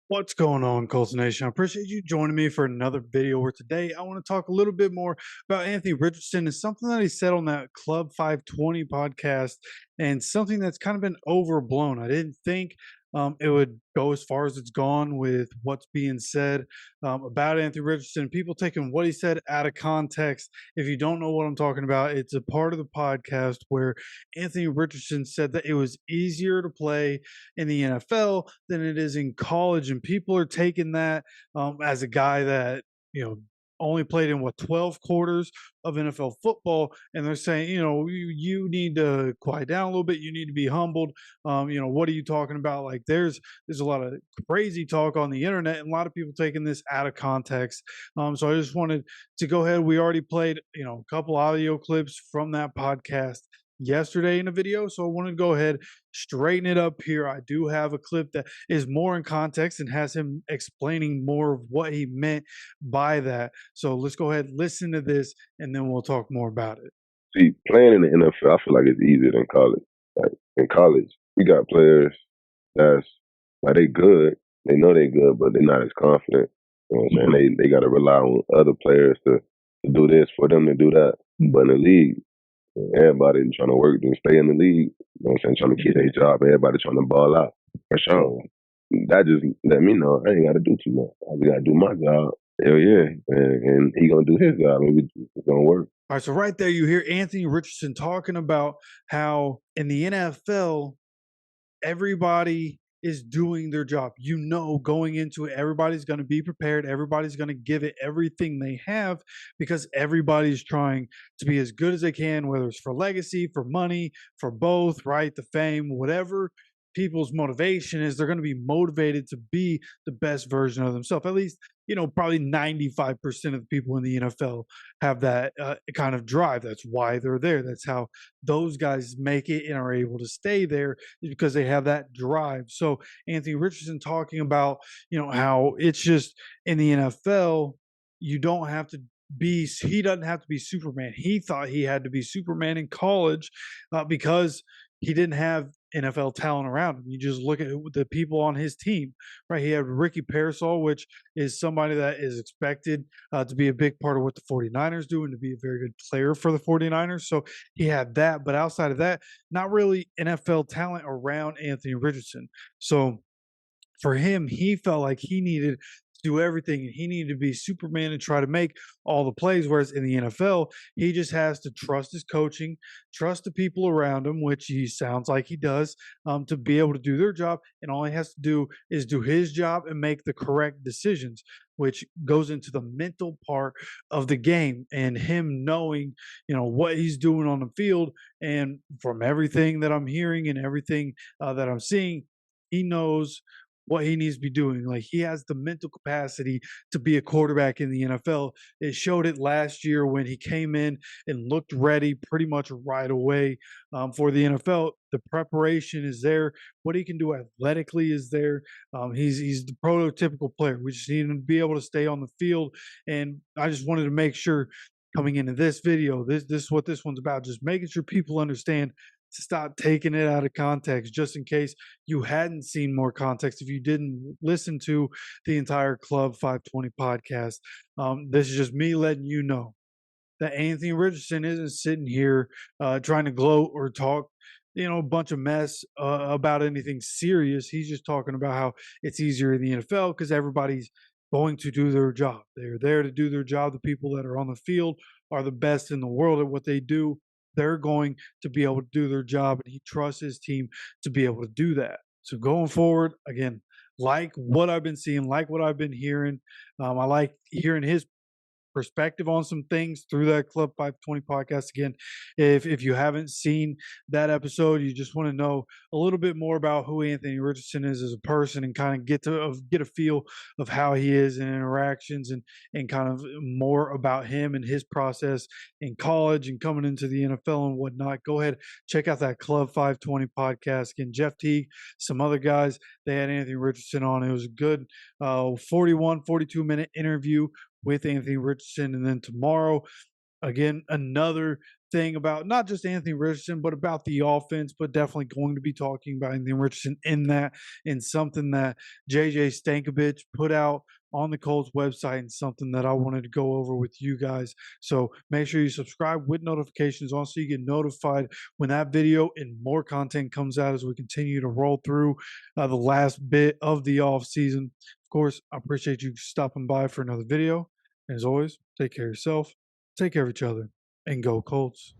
What's going on, Colts Nation? I appreciate you joining me for another video where today I want to talk a little bit more about Anthony Richardson and something that he said on that Club 520 podcast and something that's kind of been overblown. I didn't think it would go as far as it's gone with what's being said about Anthony Richardson, people taking what he said out of context. If you don't know what I'm talking about, it's a part of the podcast where Anthony Richardson said that it was easier to play in the NFL than it is in college, and people are taking that as a guy that only played in what 12 quarters of NFL football, and they're saying you need to quiet down a little bit. You need to be humbled. What are you talking about? Like there's a lot of crazy talk on the internet, and a lot of people taking this out of context. So I just wanted to go ahead. We already played a couple audio clips from that podcast yesterday in a video, so I want to go ahead straighten it up here. I do have a clip that is more in context and has him explaining more of what he meant by that. So let's go ahead, listen to this, and then we'll talk more about it. See, playing in the NFL, I feel like it's easier than college. Like in college, we got players that's like they good, they know they good, but they're not as confident. You know what I'm saying? They got to rely on other players to do this for them to do that. But in the league, everybody trying to work and stay in the league. You know what I'm saying? Trying to keep their job. Everybody trying to ball out. For sure. That just let me know I ain't got to do too much. I just got to do my job. Hell yeah. And he going to do his job and it's going to work. All right, so right there you hear Anthony Richardson talking about how in the NFL, everybody is doing their job. Going into it, everybody's going to be prepared. Everybody's going to give it everything they have because everybody's trying to be as good as they can, whether it's for legacy, for money, for both, right? The fame, whatever people's motivation is, they're going to be motivated to be the best version of themselves. At least, probably 95% of the people in the NFL have that kind of drive. That's why they're there. That's how those guys make it and are able to stay there, is because they have that drive. So Anthony Richardson talking about, how it's just in the NFL, you don't have to he doesn't have to be Superman. He thought he had to be Superman in college because he didn't have NFL talent around him. You just look at the people on his team, right? He had Ricky Parasol, which is somebody that is expected to be a big part of what the 49ers do and to be a very good player for the 49ers. So he had that. But outside of that, not really NFL talent around Anthony Richardson. So for him, he felt like he needed to do everything and he needed to be Superman and try to make all the plays. Whereas in the NFL, he just has to trust his coaching, trust the people around him, which he sounds like he does, to be able to do their job. And all he has to do is do his job and make the correct decisions, which goes into the mental part of the game and him knowing, what he's doing on the field. And from everything that I'm hearing and everything that I'm seeing, he knows what he needs to be doing. Like he has the mental capacity to be a quarterback in the NFL. It showed it last year when he came in and looked ready pretty much right away for the NFL. The preparation is there. What he can do athletically is there. He's the prototypical player. We just need him to be able to stay on the field. And I just wanted to make sure coming into this video, this is what this one's about. Just making sure people understand to stop taking it out of context, just in case you hadn't seen more context. If you didn't listen to the entire Club 520 podcast, this is just me letting you know that Anthony Richardson isn't sitting here trying to gloat or talk, a bunch of mess about anything serious. He's just talking about how it's easier in the NFL because everybody's going to do their job. They're there to do their job. The people that are on the field are the best in the world at what they do. They're going to be able to do their job, and he trusts his team to be able to do that. So going forward, again, like what I've been seeing, like what I've been hearing, I like hearing his perspective on some things through that Club 520 podcast. Again, if you haven't seen that episode, you just want to know a little bit more about who Anthony Richardson is as a person and kind of get a feel of how he is in interactions and kind of more about him and his process in college and coming into the NFL and whatnot. Go ahead, check out that Club 520 podcast. Again, Jeff Teague, some other guys, they had Anthony Richardson on. It was a good 42-minute interview with Anthony Richardson. And then tomorrow, again, another thing about not just Anthony Richardson, but about the offense, but definitely going to be talking about Anthony Richardson in that, in something that JJ Stankovic put out on the Colts website, and something that I wanted to go over with you guys. So make sure you subscribe with notifications on so you get notified when that video and more content comes out as we continue to roll through the last bit of the off season. Of course, I appreciate you stopping by for another video. As always, take care of yourself, take care of each other, and go Colts.